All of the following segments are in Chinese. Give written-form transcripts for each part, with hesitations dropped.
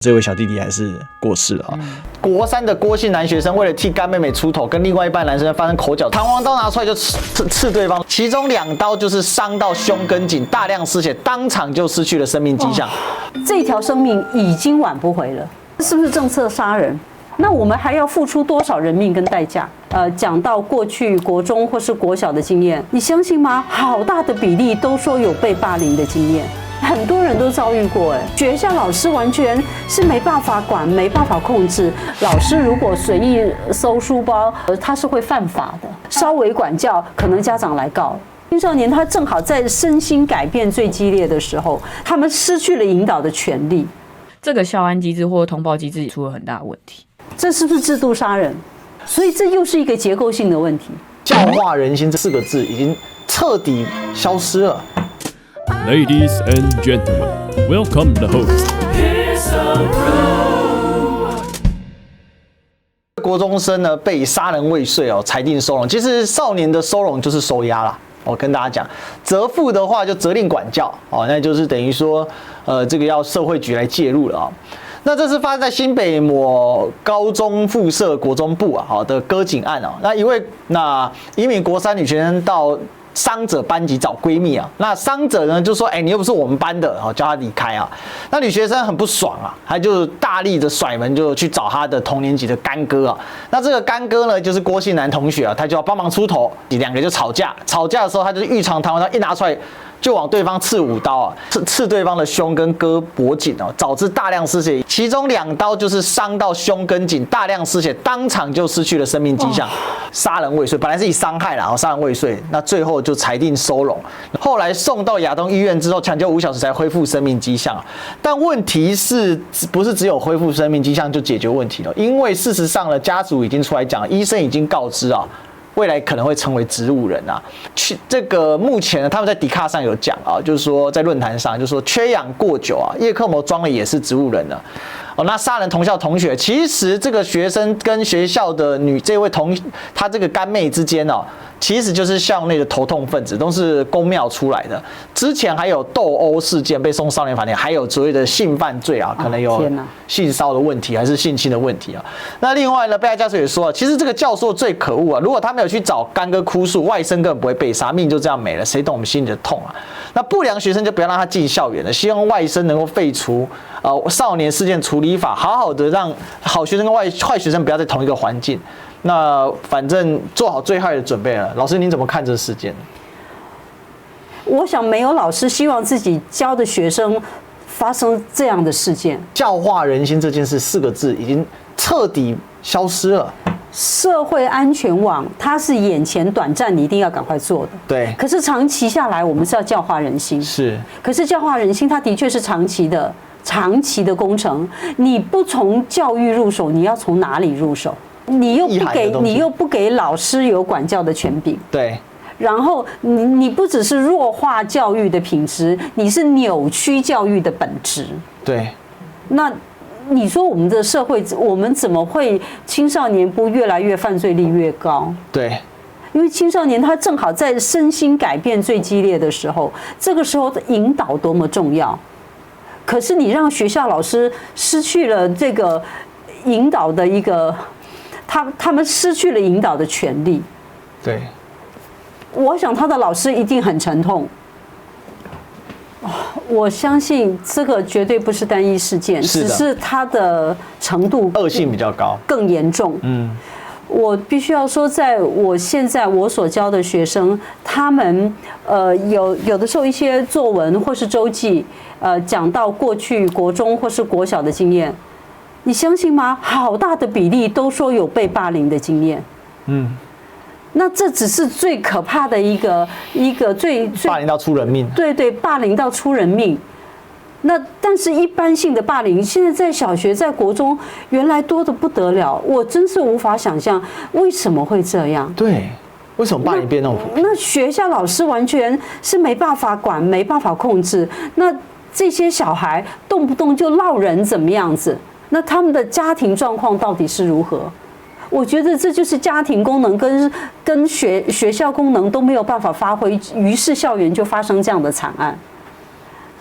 这位小弟弟还是过世了啊。国三的郭姓男学生为了替干妹妹出头，跟另外一半男生发生口角，弹簧刀拿出来就刺对方，其中2刀就是伤到胸跟颈，大量失血，当场就失去了生命迹象。这条生命已经挽不回了，是不是政策杀人？那我们还要付出多少人命跟代价？讲到过去国中或是国小的经验，你相信吗？好大的比例都说有被霸凌的经验。很多人都遭遇过，学校老师完全是没办法管、没办法控制。老师如果随意搜书包，他是会犯法的。稍微管教，可能家长来告。青少年他正好在身心改变最激烈的时候，他们失去了引导的权利。这个校安机制或通报机制出了很大的问题，这是不是制度杀人？所以这又是一个结构性的问题。教化人心这4个字已经彻底消失了。Ladies and gentlemen, welcome the host. 国中生呢被杀人未遂哦，裁定收容。其实少年的收容就是收押啦。我跟大家讲，责付的话就责令管教哦，那就是等于说，这个要社会局来介入了啊。那这是发生在新北某高中附设国中部的割颈案哦。那一名国3女学生到伤者班级找闺蜜啊，那伤者呢就说：“你又不是我们班的，叫她离开啊。”那女学生很不爽啊，她就大力的甩门，就去找她的同年级的干哥啊。那这个干哥呢，就是郭姓男同学啊，他就要帮忙出头，2个就吵架。吵架的时候，他就是预藏弹簧刀一拿出来，就往对方刺5刀啊，刺对方的胸跟割脖颈哦，导致大量失血，其中2刀就是伤到胸跟颈，大量失血，当场就失去了生命迹象，杀人未遂，本来是以伤害啦，杀人未遂，那最后就裁定收容，后来送到亚东医院之后，抢救5小时才恢复生命迹象。但问题是不是只有恢复生命迹象就解决问题了？因为事实上呢，家属已经出来讲，医生已经告知啊。未来可能会成为植物人啊！这个目前呢，他们在迪卡上有讲啊，就是说在论坛上，就是说缺氧过久啊，叶克膜装了也是植物人了。哦，那杀人同校同学，其实这个学生跟学校的这位他这个干妹之间哦，其实就是校内的头痛分子，都是公庙出来的。之前还有斗殴事件被送少年法庭，还有所谓的性犯罪啊，可能有性骚的问题，还是性侵的问题啊。那另外呢，被害家属也说，其实这个教授最可恶啊，如果他没有去找干哥哭诉，外甥根本不会被杀，命就这样没了，谁懂我们心里的痛啊？那不良学生就不要让他进校园了，希望外甥能够废除少年事件处理法，好好的让好学生跟坏学生不要在同一个环境。那反正做好最坏的准备了。老师，您怎么看这个事件？我想没有老师希望自己教的学生发生这样的事件。教化人心这件事4个字已经彻底消失了。社会安全网，它是眼前短暂，你一定要赶快做的。对。可是长期下来，我们是要教化人心。是。可是教化人心，它的确是长期的工程。你不从教育入手，你要从哪里入手？你又不给老师有管教的权柄。对。然后你不只是弱化教育的品质，你是扭曲教育的本质。对。那你说我们的社会，我们怎么会青少年不越来越犯罪率越高？对。因为青少年他正好在身心改变最激烈的时候，这个时候的引导多么重要。可是你让学校老师失去了这个引导的一个，他们失去了引导的权利。对。我想他的老师一定很沉痛。我相信这个绝对不是单一事件，只是它的程度恶性比较高，更严重。我必须要说，在现在我所教的学生，他们有的时候一些作文或是周记，讲到过去国中或是国小的经验，你相信吗？好大的比例都说有被霸凌的经验。那这只是最可怕的一个最霸凌到出人命。对，霸凌到出人命。那但是一般性的霸凌，现在在小学、在国中，原来多得不得了，我真是无法想象为什么会这样。对，为什么霸凌变那么普遍？那学校老师完全是没办法管、没办法控制。那这些小孩动不动就闹人怎么样子？那他们的家庭状况到底是如何？我觉得这就是家庭功能跟学校功能都没有办法发挥，于是校园就发生这样的惨案。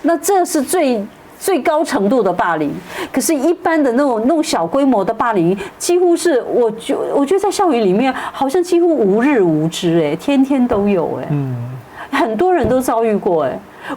那这是最最高程度的霸凌。可是，一般的那种小规模的霸凌，几乎是我觉得在校园里面好像几乎无日无之，天天都有，很多人都遭遇过，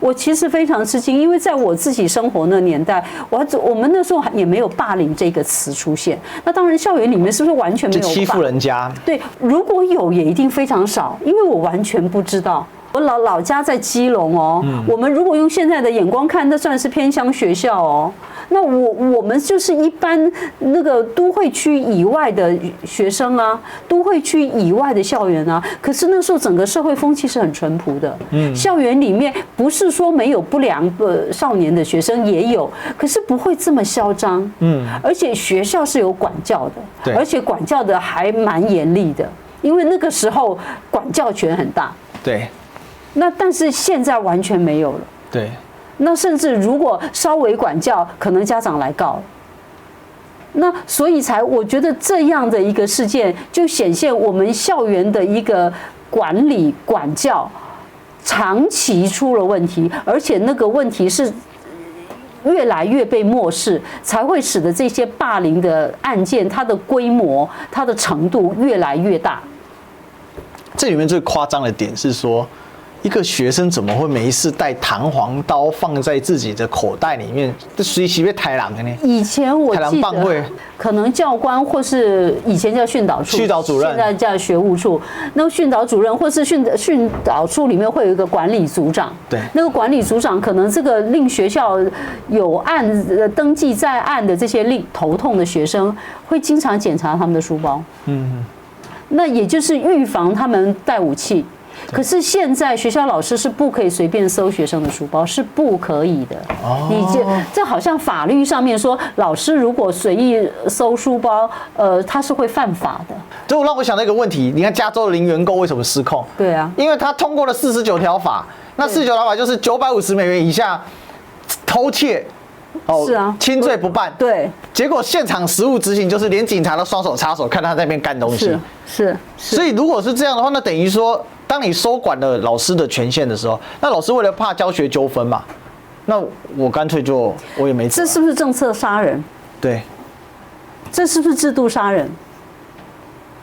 我其实非常吃惊，因为在我自己生活那年代，我们那时候也没有霸凌这个词出现。那当然，校园里面是不是完全没有就欺负人家？对，如果有也一定非常少，因为我完全不知道。我老家在基隆哦，我们如果用现在的眼光看，那算是偏乡学校哦。那我们就是一般那个都会区以外的学生啊，都会区以外的校园啊。可是那时候整个社会风气是很淳朴的，校园里面不是说没有不良少年的学生也有，可是不会这么嚣张，而且学校是有管教的，而且管教的还蛮严厉的，因为那个时候管教权很大，对。那但是现在完全没有了，对。那甚至如果稍微管教，可能家长来告了。那所以才我觉得这样的一个事件，就显现我们校园的一个管理管教长期出了问题，而且那个问题是越来越被漠视，才会使得这些霸凌的案件，它的规模、它的程度越来越大。这里面最夸张的点是说，一个学生怎么会没事带弹簧刀放在自己的口袋里面？这随时被抬狼的呢？以前我记得，可能教官或是以前叫训导处，训导主任，现在叫学务处。那个训导主任或是训导处里面会有一个管理组长，对，那个管理组长可能这个令学校有案登记在案的这些令头痛的学生，会经常检查他们的书包，那也就是预防他们带武器。可是现在学校老师是不可以随便搜学生的书包，是不可以的。你这好像法律上面说，老师如果随意搜书包，他是会犯法的。这让我想到一个问题，你看加州的零元购为什么失控？对啊，因为他通过了49条法，那49条法就是$950以下偷窃。是啊，轻罪不办。对，结果现场实务执行就是连警察都双手插手，看他在那边干东西。是。所以如果是这样的话，那等于说，当你收管了老师的权限的时候，那老师为了怕教学纠纷嘛，那我干脆我也没。这是不是政策杀人？对。这是不是制度杀人？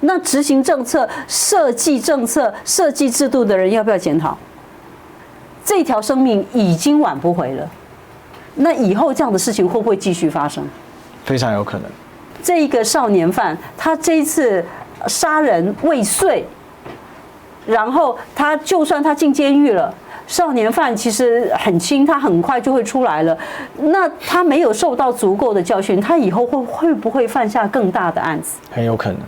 那执行政策、设计政策、设计制度的人要不要检讨？这条生命已经挽不回了。那以后这样的事情会不会继续发生？非常有可能。这一个少年犯，他这一次杀人未遂，然后他就算他进监狱了，少年犯其实很轻，他很快就会出来了。那他没有受到足够的教训，他以后会不会犯下更大的案子？很有可能。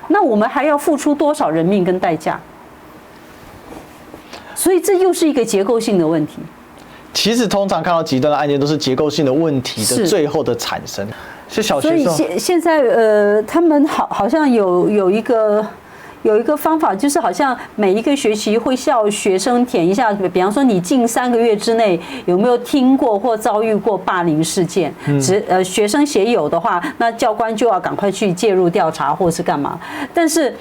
那我们还要付出多少人命跟代价？所以这又是一个结构性的问题。其实通常看到极端的案件都是结构性的问题的最后的产生。是小学生。所以现在他们好像有一个方法，就是好像每一个学期会叫学生填一下，比方说你近3个月之内有没有听过或遭遇过霸凌事件，学生写有的话，那教官就要赶快去介入调查或是干嘛。但是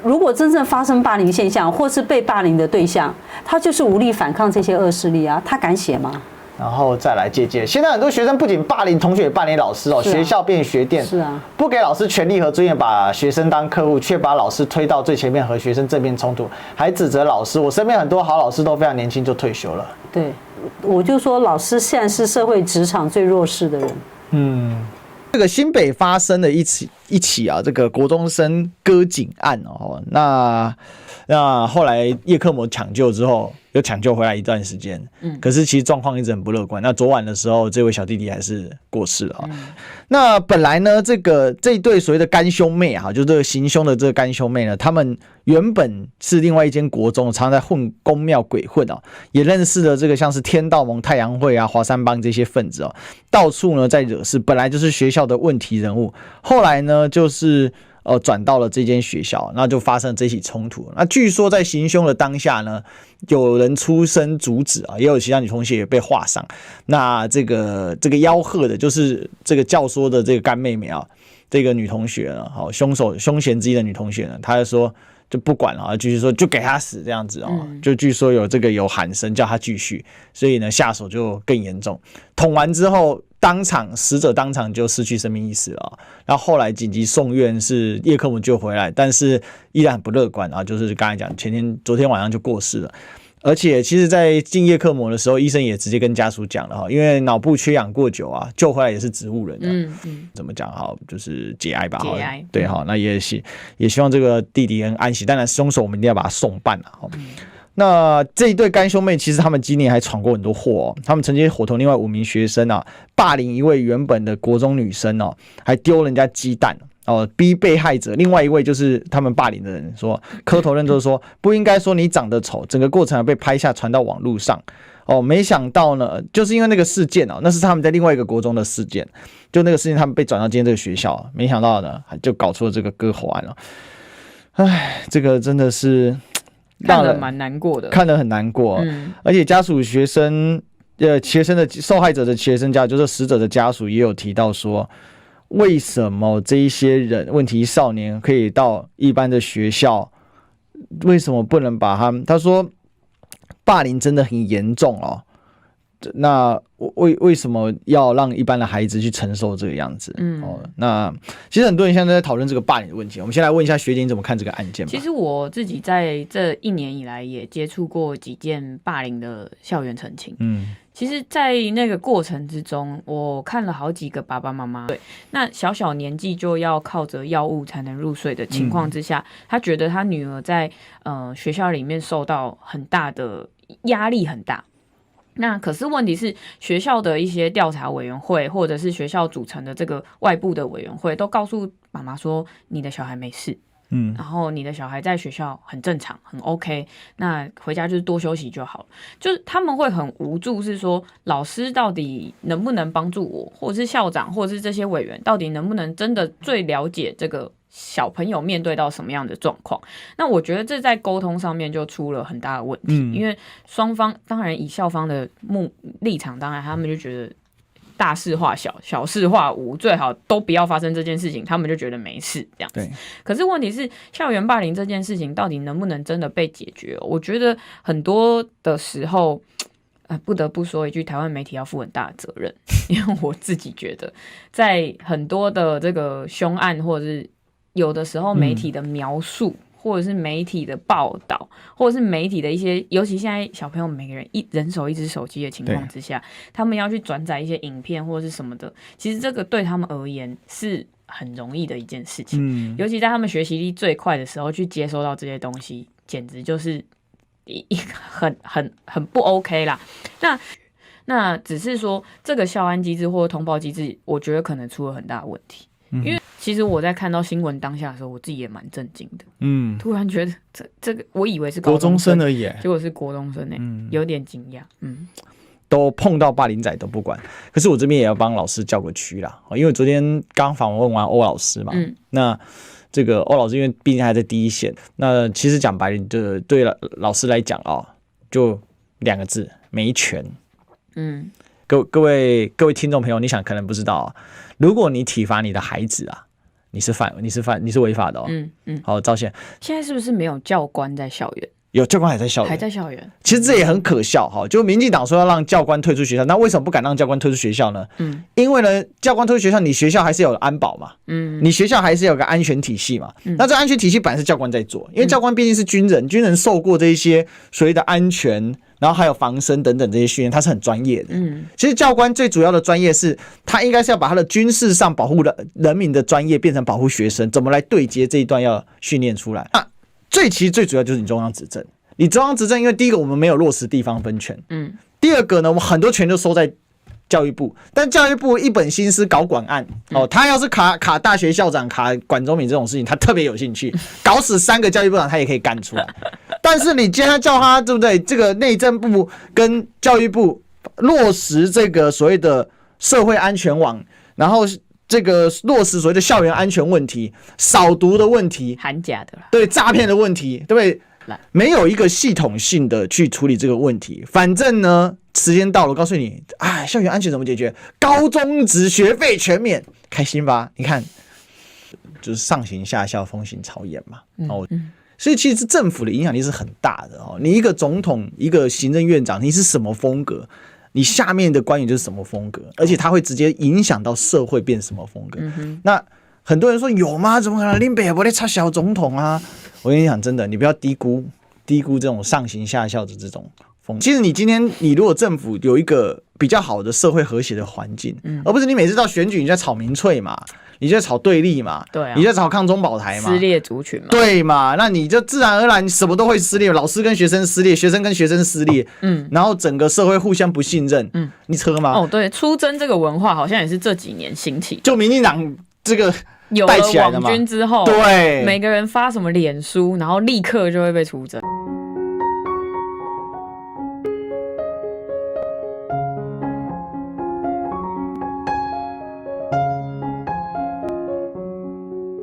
如果真正发生霸凌现象，或是被霸凌的对象，他就是无力反抗这些恶势力啊，他敢写吗？然后再来借鉴。现在很多学生不仅霸凌同学，也霸凌老师哦，学校变学店，是啊，不给老师权利和尊严，把学生当客户，却把老师推到最前面和学生正面冲突，还指责老师。我身边很多好老师都非常年轻就退休了。对，我就说老师现在是社会职场最弱势的人。这个新北发生的一起啊，这个国中生割颈案哦，那后来叶克膜抢救之后，又抢救回来一段时间，可是其实状况一直很不乐观。那昨晚的时候，这位小弟弟还是过世了啊。那本来呢，这一对所谓的干兄妹啊，就是这个行凶的这个干兄妹呢，他们原本是另外一间国中，常常在公庙鬼混啊，也认识了这个像是天道盟、太阳会啊、华山帮这些分子哦，到处呢在惹事，本来就是学校的问题人物，后来呢就是转到了这间学校，那就发生这起冲突。那据说在行凶的当下呢，有人出声阻止啊，也有其他女同学也被划伤。那这个吆喝的就是这个教唆的这个干妹妹啊，这个女同学呢，凶嫌之一的女同学呢，她就说就不管了，继续说就给他死这样子哦，就据说有喊声叫他继续，所以呢下手就更严重。捅完之后，死者当场就失去生命意识了，然后后来紧急送院，是叶克膜救回来，但是依然很不乐观啊，就是刚才讲昨天晚上就过世了。而且其实在进叶克膜的时候，医生也直接跟家属讲了哈，因为脑部缺氧过久啊，救回来也是植物人怎么讲好，就是节哀吧，节哀，对哈，那也希望这个弟弟能安息，当然凶手我们一定要把他送办了哈。那这一对干兄妹，其实他们今年还闯过很多祸哦。他们曾经伙同另外5名学生啊，霸凌一位原本的国中女生哦，还丢人家鸡蛋哦，逼被害者另外一位就是他们霸凌的人说，磕头认错说不应该说你长得丑，整个过程被拍下传到网络上哦。没想到呢，就是因为那个事件哦，那是他们在另外一个国中的事件，就那个事件他们被转到今天这个学校，没想到呢就搞出了这个割喉案了。哎，这个真的是。看得蛮难过的，看得很难过，而且家属、学生的受害者的学生家，就是死者的家属也有提到说，为什么这一些人问题少年可以到一般的学校，为什么不能把他说霸凌真的很严重哦，那为什么要让一般的孩子去承受这个样子？那其实很多人现在都在讨论这个霸凌的问题。我们先来问一下学姐，你怎么看这个案件吧？其实我自己在这1年以来也接触过几件霸凌的校园澄清。其实，在那个过程之中，我看了好几个爸爸妈妈，对，那小年纪就要靠着药物才能入睡的情况之下，他觉得他女儿在学校里面受到很大的压力，很大。那可是问题是，学校的一些调查委员会，或者是学校组成的这个外部的委员会，都告诉妈妈说，你的小孩没事，然后你的小孩在学校很正常，很 OK， 那回家就是多休息就好了。就是他们会很无助，是说老师到底能不能帮助我，或者是校长，或者是这些委员到底能不能真的最了解这个小朋友面对到什么样的状况。那我觉得这在沟通上面就出了很大的问题，因为双方当然以校方的立场，当然他们就觉得大事化小，小事化无，最好都不要发生这件事情，他们就觉得没事这样子。可是问题是，校园霸凌这件事情到底能不能真的被解决？我觉得很多的时候，不得不说一句，台湾媒体要负很大的责任，因为我自己觉得，在很多的这个凶案，或者是有的时候媒体的描述，或者是媒体的报道，或者是媒体的一些，尤其现在小朋友每个人人手一只手机的情况之下，他们要去转载一些影片或者是什么的，其实这个对他们而言是很容易的一件事情，尤其在他们学习力最快的时候去接收到这些东西，简直就是很不 OK 啦。那只是说这个校安机制或通报机制，我觉得可能出了很大的问题，因为其实我在看到新闻当下的时候，我自己也蛮震惊的。突然觉得这个，我以为是国中生而已，结果是国中生有点惊讶。都碰到霸凌仔都不管。可是我这边也要帮老师叫个屈啦，因为昨天刚访问完欧老师嘛，那这个欧老师因为毕竟还在第一线，那其实讲白了，就对老师来讲就2个字：没权。各位听众朋友，你想可能不知道如果你体罚你的孩子你是违法的好，赵宪，现在是不是没有教官在校园？有教官还在校园，其实这也很可笑就民进党说要让教官退出学校，那为什么不敢让教官退出学校呢？因为呢，教官退出学校，你学校还是有安保嘛，你学校还是有个安全体系嘛，那这安全体系本来是教官在做，因为教官毕竟是军人受过这一些所谓的安全，然后还有防身等等这些训练，他是很专业的。其实教官最主要的专业是，他应该是要把他的军事上保护人民的专业变成保护学生，怎么来对接这一段要训练出来。其实最主要就是你中央执政，你中央执政，因为第一个我们没有落实地方分权，第二个呢，我们很多权都收在教育部，但教育部一本心思搞管案他要是卡大学校长、卡管中闵这种事情，他特别有兴趣，搞死3个教育部长他也可以干出来。但是你今天叫他，对不对？这个内政部跟教育部落实这个所谓的社会安全网，然后这个落实所谓的校园安全问题、扫毒的问题、含假的啦，对诈骗的问题，对不对？没有一个系统性的去处理这个问题。反正呢，时间到了，我告诉你，校园安全怎么解决？高中职学费全免，开心吧？你看，就是上行下效，风行草偃嘛。所以其实政府的影响力是很大的哦。你一个总统、一个行政院长，你是什么风格，你下面的官员就是什么风格，而且它会直接影响到社会变什么风格。那很多人说有吗？怎么可能？林北也不会插小总统啊！我跟你讲，真的，你不要低估这种上行下效的这种风。其实你今天你如果政府有一个比较好的社会和谐的环境，而不是你每次到选举你在吵民粹嘛，你在吵对立嘛，对啊，你在吵抗中保台嘛，撕裂族群嘛，对嘛？那你就自然而然什么都会撕裂，老师跟学生撕裂，学生跟学生撕裂，然后整个社会互相不信任，你扯吗？哦，对，出征这个文化好像也是这几年兴起的，就民进党这个有了网军之后，对，每个人发什么脸书，然后立刻就会被出征。